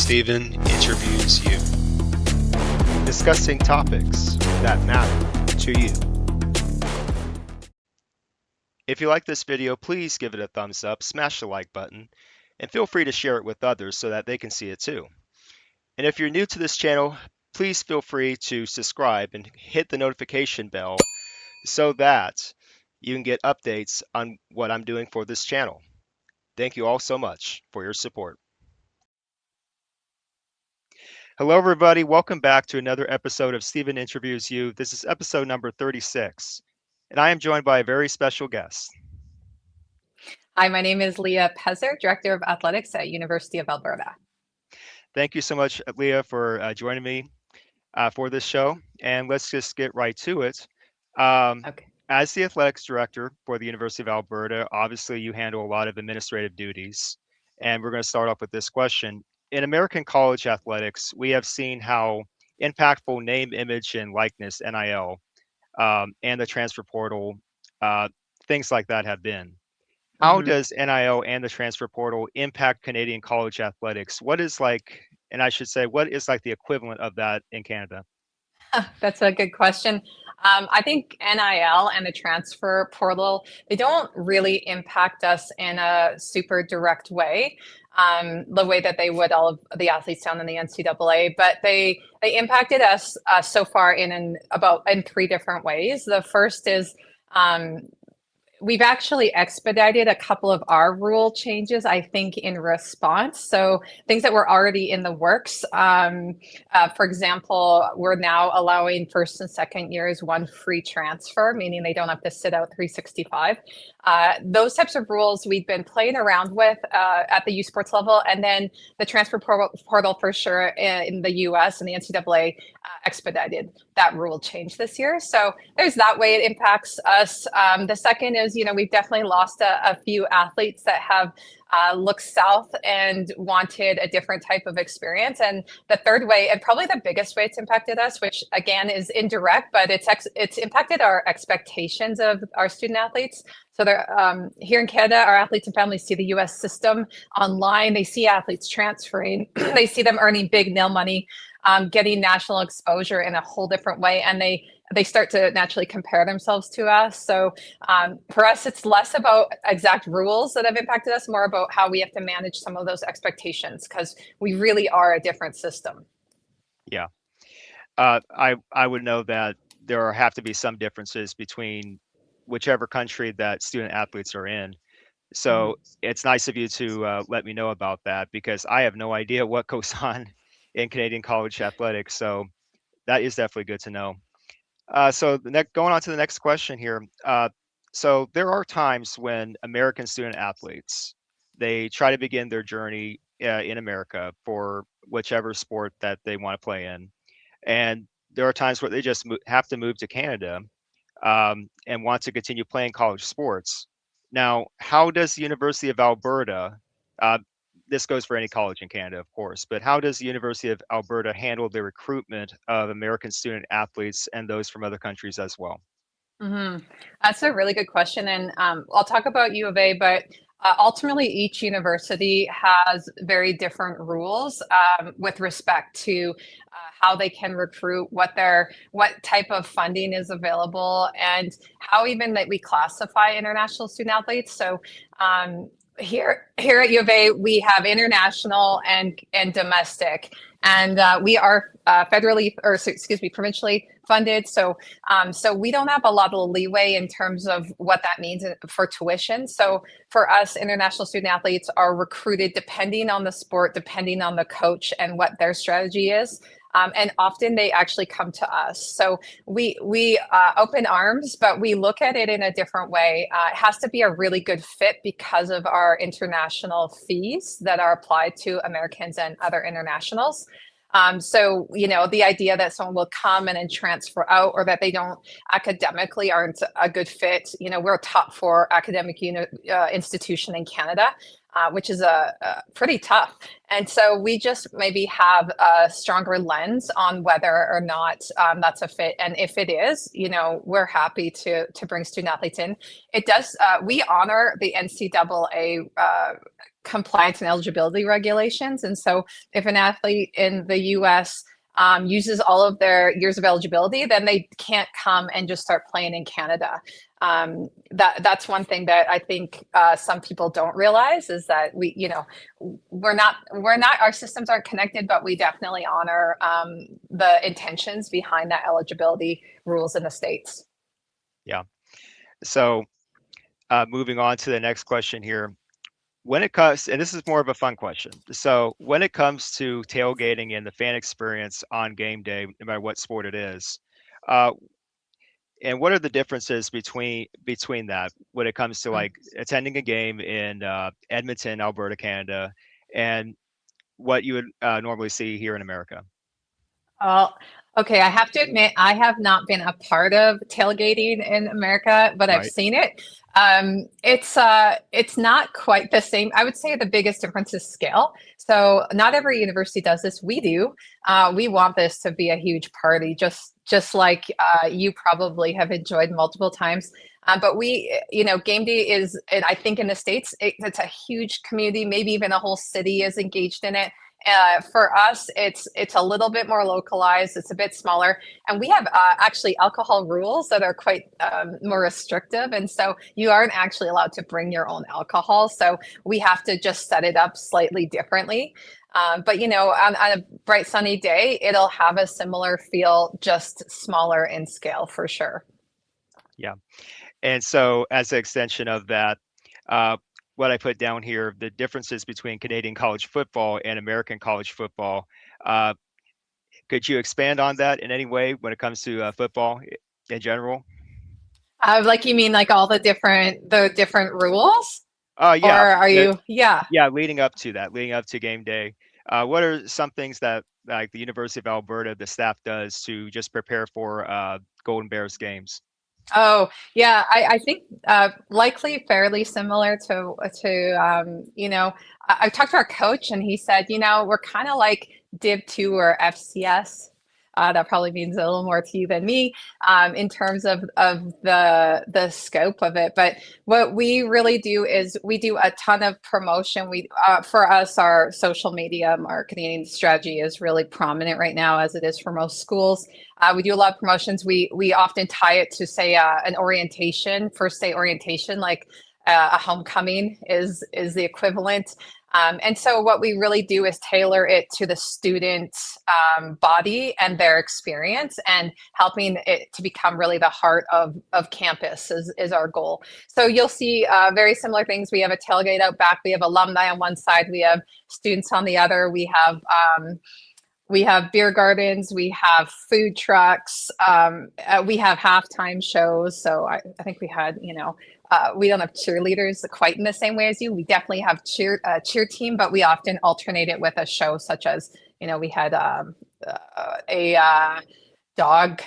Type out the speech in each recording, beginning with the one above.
Stephen interviews you, discussing topics that matter to you. If you like this video, please give it a thumbs up, smash the like button, and feel free to share it with others so that they can see it too. And if you're new to this channel, please feel free to subscribe and hit the notification bell so that you can get updates on what I'm doing for this channel. Thank you all so much for your support. Hello, everybody. Welcome back to another episode of Stephen Interviews You. This is episode number 36, and I am joined by a very special guest. Hi, my name is Leah Pezer, Director of Athletics at University of Alberta. Thank you so much, Leah, for joining me for this show. And let's just get right to it. Okay. As the athletics director for the University of Alberta, obviously you handle a lot of administrative duties. And we're going to start off with this question. In American college athletics, we have seen how impactful name, image, and likeness, NIL, and the transfer portal, things like that have been. How does NIL and the transfer portal impact Canadian college athletics? What is like, and I should say, what is like the equivalent of that in Canada? That's a good question. I think NIL and the transfer portal, they don't really impact us in a super direct way, the way that they would all of the athletes down in the NCAA, but they impacted us so far in three different ways. The first is we've actually expedited a couple of our rule changes, I think, in response. So things that were already in the works. For example, we're now allowing first and second years one free transfer, meaning they don't have to sit out 365. Those types of rules we've been playing around with at the U Sports level, and then the transfer portal for sure in the US and the NCAA expedited that rule change this year. So there's that way it impacts us. The second is, we've definitely lost a few athletes that have looked south and wanted a different type of experience. And the third way, and probably the biggest way it's impacted us, which again is indirect, but it's impacted our expectations of our student athletes. So they're here in Canada, our athletes and families see the US system online. They see athletes transferring. They see them earning big NIL money, getting national exposure in a whole different way. And they start to naturally compare themselves to us. So for us, it's less about exact rules that have impacted us, more about how we have to manage some of those expectations, because we really are a different system. Yeah. I would know that there have to be some differences between whichever country that student athletes are in. So it's nice of you to let me know about that, because I have no idea what goes on in Canadian college athletics. So that is definitely good to know. So going on to the next question here. So there are times when American student athletes, they try to begin their journey in America for whichever sport that they want to play in. And there are times where they just have to move to Canada and want to continue playing college sports. Now, how does the University of Alberta, this goes for any college in Canada, of course, but how does the University of Alberta handle the recruitment of American student athletes and those from other countries as well? That's a really good question. And I'll talk about U of A, but ultimately each university has very different rules with respect to how they can recruit, what type of funding is available, and how even that we classify international student athletes. So here at U of A, we have international and domestic, and we are provincially funded. So we don't have a lot of leeway in terms of what that means for tuition. So for us, international student athletes are recruited depending on the sport, depending on the coach and what their strategy is. And often they actually come to us. So we open arms, but we look at it in a different way. It has to be a really good fit because of our international fees that are applied to Americans and other internationals. So, the idea that someone will come and then transfer out, or that they academically aren't a good fit. We're a top 4 academic institution in Canada. Which is pretty tough. And so we just maybe have a stronger lens on whether or not that's a fit. And if it is, we're happy to bring student athletes in. It does, we honor the NCAA compliance and eligibility regulations. And so if an athlete in the US uses all of their years of eligibility, then they can't come and just start playing in Canada. That's one thing that I think some people don't realize is that we're not our systems aren't connected, but we definitely honor the intentions behind that eligibility rules in the states. Yeah. So moving on to the next question here. When it comes, and this is more of a fun question. So when it comes to tailgating and the fan experience on game day, no matter what sport it is, uh, and what are the differences between that when it comes to like attending a game in Edmonton, Alberta, Canada, and what you would normally see here in America? Oh, okay. I have to admit, I have not been a part of tailgating in America, but I've Right. seen it. It's not quite the same. I would say the biggest difference is scale. So not every university does this. We do. We want this to be a huge party, just like you probably have enjoyed multiple times. But game day is, and I think in the States, it's a huge community. Maybe even a whole city is engaged in it. For us, it's a little bit more localized. It's a bit smaller, and we have actually alcohol rules that are quite more restrictive. And so you aren't actually allowed to bring your own alcohol. So we have to just set it up slightly differently. But on a bright sunny day, it'll have a similar feel, just smaller in scale for sure. Yeah. And so, as an extension of that, uh, what I put down here, the differences between Canadian college football and American college football. Uh, could you expand on that in any way when it comes to football in general? Like you mean like all the different rules, or Yeah, are you? Yeah. yeah. Leading up to that, leading up to game day, what are some things that like the University of Alberta, the staff does to just prepare for Golden Bears games? Oh, yeah, I think likely fairly similar to. I've talked to our coach and he said, we're kind of like Div 2 or FCS. That probably means a little more to you than me in terms of the scope of it. But what we really do is we do a ton of promotion. For us, our social media marketing strategy is really prominent right now, as it is for most schools. We do a lot of promotions. We often tie it to say an orientation, first day orientation, like a homecoming is the equivalent. And so what we really do is tailor it to the student body and their experience, and helping it to become really the heart of campus is our goal. So you'll see very similar things. We have a tailgate out back. We have alumni on one side. We have students on the other. We have beer gardens, we have food trucks, we have halftime shows. So I think we had, we don't have cheerleaders quite in the same way as you. We definitely have cheer team, but we often alternate it with a show such as, we had a dog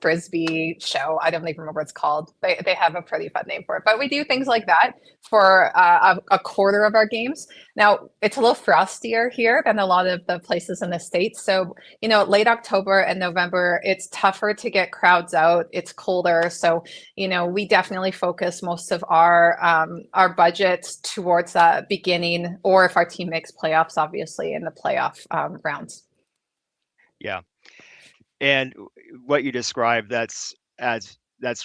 frisbee show. I don't even remember what it's called. They have a pretty fun name for it. But we do things like that for a quarter of our games. Now it's a little frostier here than a lot of the places in the States. So, late October and November, it's tougher to get crowds out. It's colder. So, we definitely focus most of our budgets towards beginning, or if our team makes playoffs, obviously in the playoff rounds. Yeah. And what you described, that's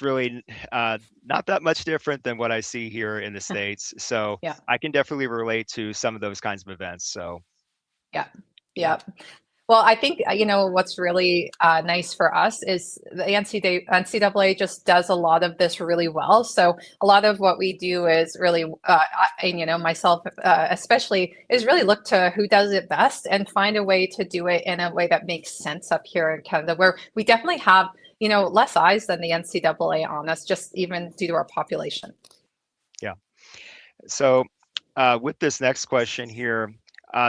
really not that much different than what I see here in the States. So Yeah. I can definitely relate to some of those kinds of events. So Yeah. yeah, Yeah. Well, I think, what's really nice for us is the NCAA just does a lot of this really well. So a lot of what we do is really, and myself especially, is really look to who does it best and find a way to do it in a way that makes sense up here in Canada, where we definitely have, less eyes than the NCAA on us, just even due to our population. yeah. So with this next question here,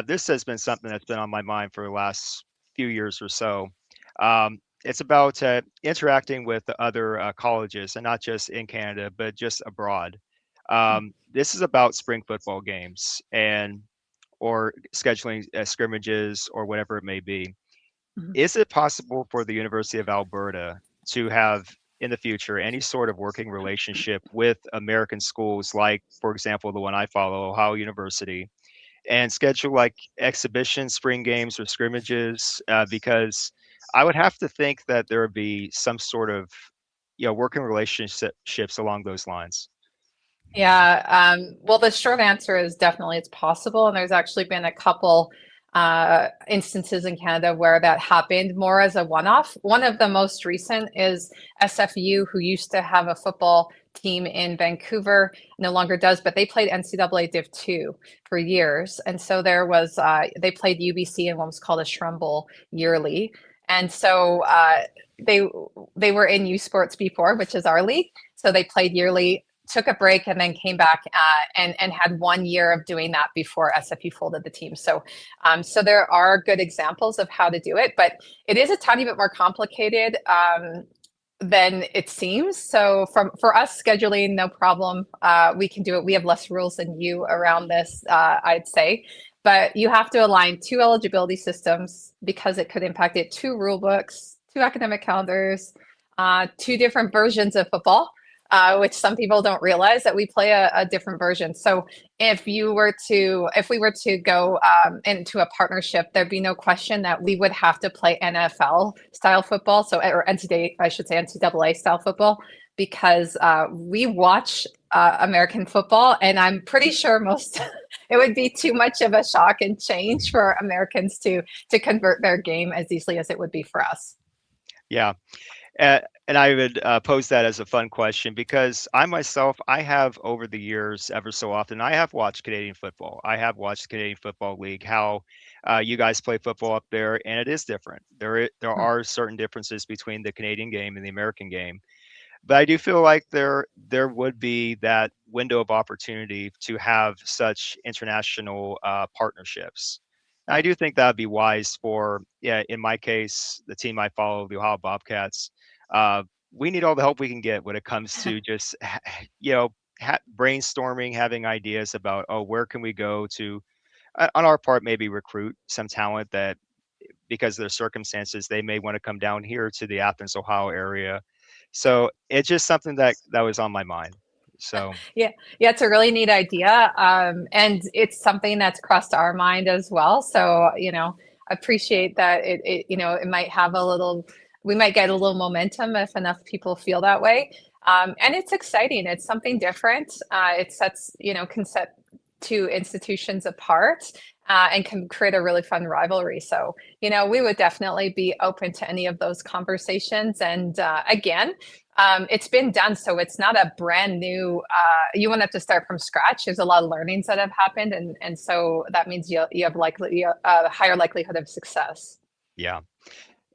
this has been something that's been on my mind for the last few years or so. It's about interacting with the other colleges, and not just in Canada, but just abroad. This is about spring football games and or scheduling scrimmages or whatever it may be. Mhm. Is it possible for the University of Alberta to have in the future any sort of working relationship with American schools, like, for example, the one I follow, Ohio University, and schedule like exhibition spring games or scrimmages, because I would have to think that there would be some sort of, working relationships along those lines. Yeah, well, the short answer is definitely it's possible, and there's actually been a couple instances in Canada where that happened more as a one-off. One of the most recent is SFU, who used to have a football team in Vancouver, no longer does, but they played NCAA Div 2 for years, and so there was they played UBC in what was called a Shrum Bowl yearly, and so they they were in U Sports before, which is our league, so they played yearly, took a break, and then came back and had 1 year of doing that before SFU folded the team. So there are good examples of how to do it, but it is a tiny bit more complicated than it seems. So for us scheduling, no problem. We can do it. We have less rules than you around this, I'd say. But you have to align two eligibility systems because it could impact it, two rule books, two academic calendars, two different versions of football, which some people don't realize that we play a different version. So if we were to go into a partnership, there'd be no question that we would have to play NFL style football, or NCAA, I should say NCAA style football, because we watch American football, and I'm pretty sure most it would be too much of a shock and change for Americans to convert their game as easily as it would be for us. Yeah. And I would pose that as a fun question because I myself, I have over the years, ever so often, I have watched Canadian football. I have watched the Canadian Football League, how you guys play football up there, and it is different. There are certain differences between the Canadian game and the American game. But I do feel like there would be that window of opportunity to have such international partnerships. I Yeah. do think that would be wise for, yeah, in my case, the team I follow, the Ohio Bobcats. Uh, we need all the help we can get when it comes to just, brainstorming, having ideas about, oh, where can we go to, on our part, maybe recruit some talent that, because of their circumstances, they may want to come down here to the Athens, Ohio area. So it's just something that was on my mind. So Yeah, yeah, it's a really neat idea, and it's something that's crossed our mind as well. So, appreciate that it might have a little, we might get a little momentum if enough people feel that way. And it's exciting. It's something different. It sets, can set two institutions apart. And can create a really fun rivalry. So, we would definitely be open to any of those conversations. And again, it's been done, so it's not a brand new. You won't have to start from scratch. There's a lot of learnings that have happened, and so that means you have likely a higher likelihood of success. yeah,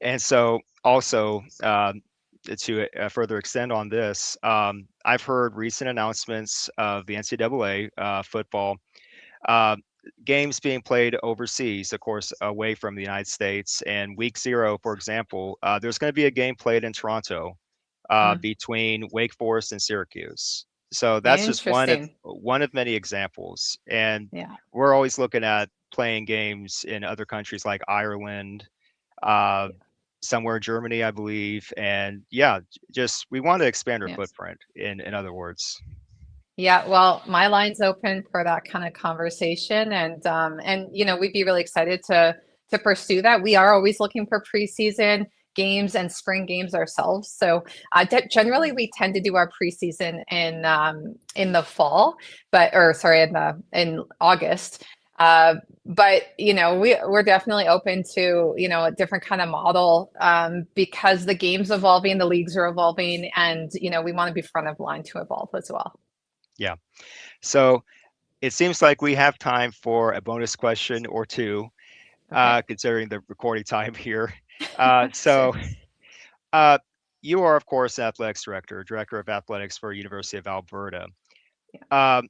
and so also to further extend on this, I've heard recent announcements of the NCAA football uh, games being played overseas, of course, away from the United States. And week 0, for example, there's going to be a game played in Toronto Mm, between Wake Forest and Syracuse. So that's just interesting. one of many examples. And Yeah. we're always looking at playing games in other countries like Ireland, uh, somewhere in Germany, I believe. And yeah, just we want to expand our Yes. footprint. In other words, Yeah, well, my line's open for that kind of conversation, and we'd be really excited to pursue that. We are always looking for preseason games and spring games ourselves. So generally, we tend to do our preseason in the fall, or sorry, in August. But we're definitely open to a different kind of model, because the game's evolving, the leagues are evolving, and we want to be front of line to evolve as well. yeah. So it seems like we have time for a bonus question or two, Okay. considering the recording time here. Uh, Sure. so uh, you are, of course, athletics director of athletics for University of Alberta. Yeah. Um,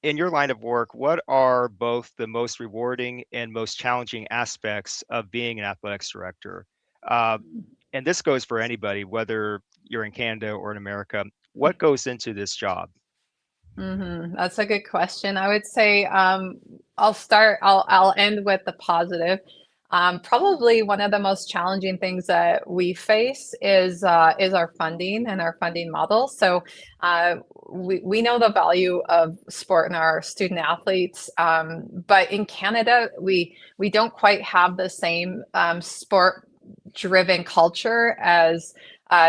in your line of work, what are both the most rewarding and most challenging aspects of being an athletics director? Uh, and this goes for anybody, whether you're in Canada or in America. What goes into this job? That's a good question. I would say I'll end with the positive. Probably one of the most challenging things that we face is our funding and our funding model. So uh, we know the value of sport in our student athletes, but in Canada we don't quite have the same sport driven culture as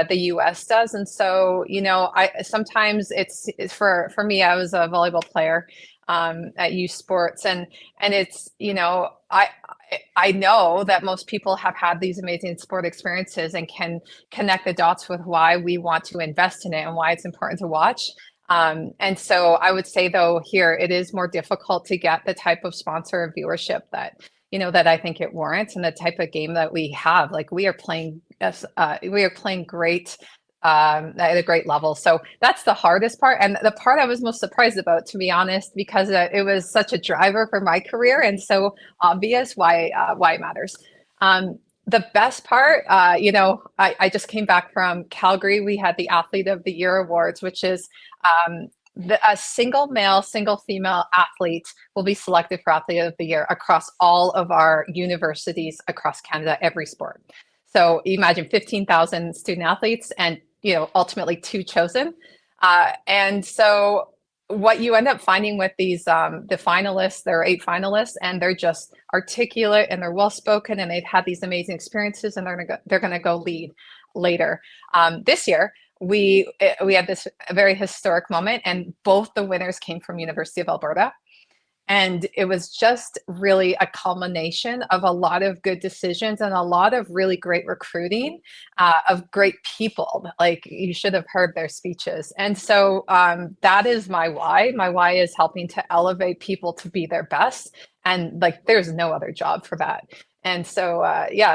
the US does. And so, I sometimes it's for me, I was a volleyball player at U Sports, and it's, I know that most people have had these amazing sport experiences and can connect the dots with why we want to invest in it and why it's important to watch. And so I would say though here it is more difficult to get the type of sponsor viewership that I think it warrants, and the type of game that we have. Like we are playing great at a great level. So that's the hardest part, and the part I was most surprised about, to be honest, because it was such a driver for my career and so obvious why it matters. The best part, I just came back from Calgary. We had the Athlete of the Year awards, which is a single male, single female athlete will be selected for Athlete of the Year across all of our universities across Canada, every sport. So imagine 15,000 student athletes and, ultimately two chosen. And so what you end up finding with these, the finalists, there are 8 finalists, and they're just articulate and they're well spoken and they've had these amazing experiences, and they're gonna go lead later. This year, we had this very historic moment, and both the winners came from University of Alberta. And it was just really a culmination of a lot of good decisions and a lot of really great recruiting of great people. Like, you should have heard their speeches. And so that is my why. My why is helping to elevate people to be their best. And like, there's no other job for that. And so,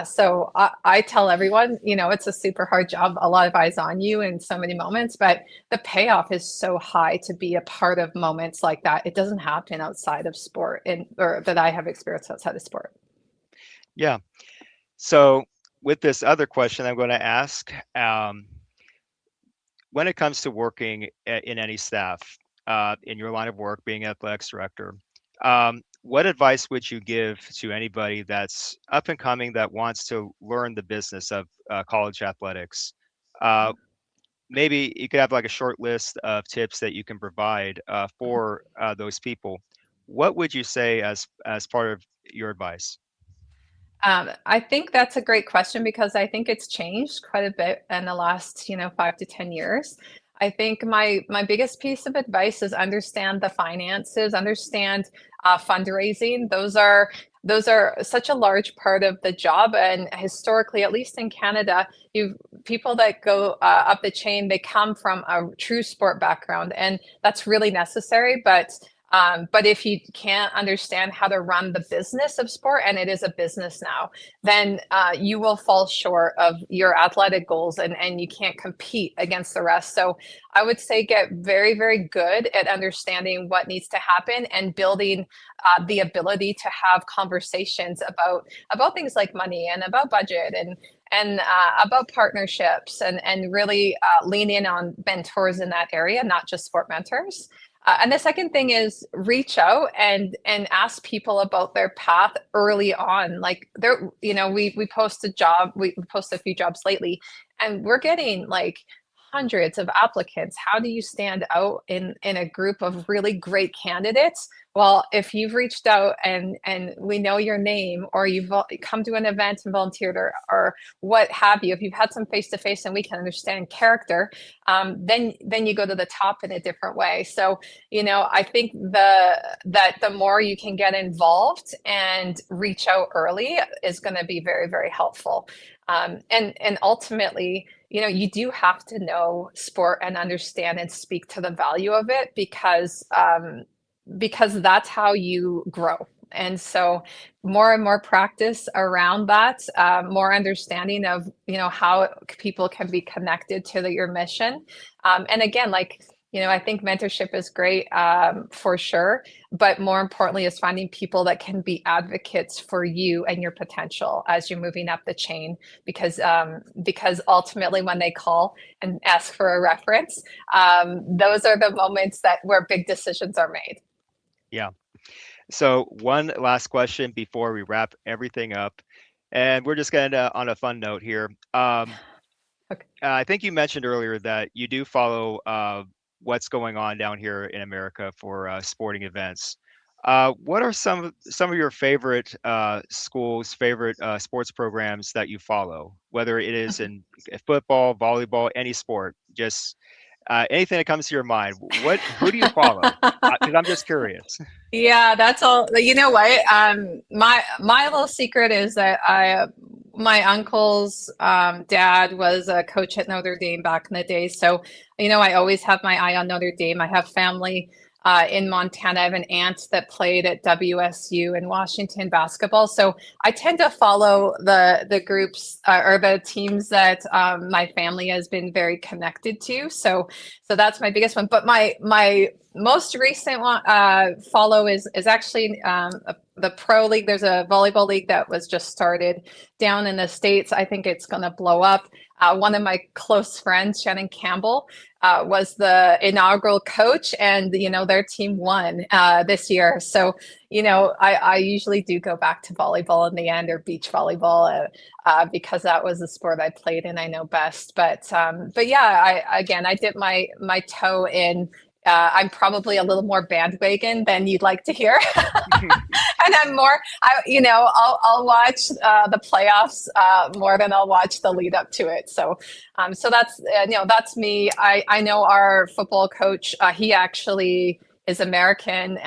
so I tell everyone, it's a super hard job, a lot of eyes on you in so many moments, but the payoff is so high to be a part of moments like that. It doesn't happen outside of sport, or that I have experienced outside of sport. Yeah. So with this other question I'm going to ask, when it comes to working in any staff, in your line of work, being athletics director, what advice would you give to anybody that's up and coming that wants to learn the business of college athletics? Uh, Maybe you could have like a short list of tips that you can provide for those people. What would you say as part of your advice? I think that's a great question because I think it's changed quite a bit in the last, 5 to 10 years. I think my biggest piece of advice is understand the finances, understand fundraising. Those are such a large part of the job, and historically, at least in Canada, you people that go up the chain, they come from a true sport background, and that's really necessary. But if you can't understand how to run the business of sport, and it is a business now, then you will fall short of your athletic goals, and you can't compete against the rest. So I would say get very, very good at understanding what needs to happen and building the ability to have conversations about things like money and about budget and about partnerships and really lean in on mentors in that area, not just sport mentors. And the second thing is reach out and ask people about their path early on. Like, we post we post a few jobs lately, and we're getting like hundreds of applicants. How do you stand out in a group of really great candidates? Well, if you've reached out and we know your name, or you've come to an event and volunteered, or what have you, if you've had some face to face and we can understand character, then you go to the top in a different way. So, I think that the more you can get involved and reach out early is going to be very, very helpful. And ultimately, you do have to know sport and understand and speak to the value of it, because that's how you grow. And so more and more practice around that, more understanding of, how people can be connected to your mission. And again, like, I think mentorship is great, for sure, but more importantly is finding people that can be advocates for you and your potential as you're moving up the chain, because ultimately when they call and ask for a reference, those are the moments where big decisions are made. Yeah. So one last question before we wrap everything up. And we're just going to on a fun note here. Okay. I think you mentioned earlier that you do follow what's going on down here in America for sporting events. What are some of your favorite schools, favorite sports programs that you follow? Whether it is in football, volleyball, any sport, just anything that comes to your mind. Who do you follow? Because I'm just curious. Yeah, that's all. You know what? My little secret is that my uncle's dad was a coach at Notre Dame back in the day. So, I always have my eye on Notre Dame. I have family in Montana. I have an aunt that played at WSU in Washington basketball. So I tend to follow the groups or the teams that my family has been very connected to. So that's my biggest one. But my most recent one follow is actually the pro league. There's a volleyball league that was just started down in the States. I think it's going to blow up. One of my close friends, Shannon Campbell, was the inaugural coach, and their team won this year. So I usually do go back to volleyball in the end, or beach volleyball, because that was the sport I played and I know best. But yeah, I dip my toe in. I'm probably a little more bandwagon than you'd like to hear, and I'm more. I'll watch the playoffs more than I'll watch the lead up to it. So that's me. I know our football coach. He actually is American,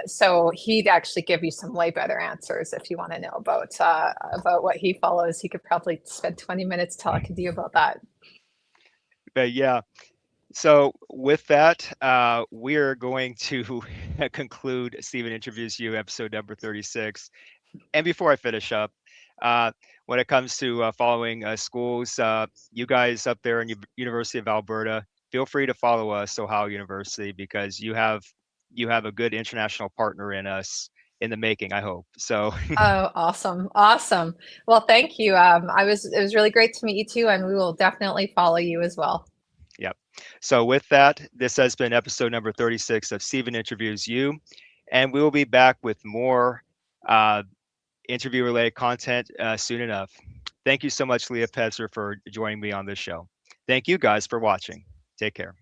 so he'd actually give you some way better answers if you want to know about what he follows. He could probably spend 20 minutes talking to you about that. But yeah. So with that, we're going to conclude Stephen Interviews You, episode number 36. And before I finish up, uh, when it comes to following schools, you guys up there in University of Alberta, feel free to follow us, Ohio University, because you have a good international partner in us in the making, I hope. So, Oh, awesome. Awesome. Well, thank you. It was really great to meet you too, and we will definitely follow you as well. yep. So with that, this has been episode number 36 of Stephen Interviews You, and we will be back with more uh, interview related content soon enough. Thank you so much, Leah Pezer, for joining me on this show. Thank you guys for watching. Take care.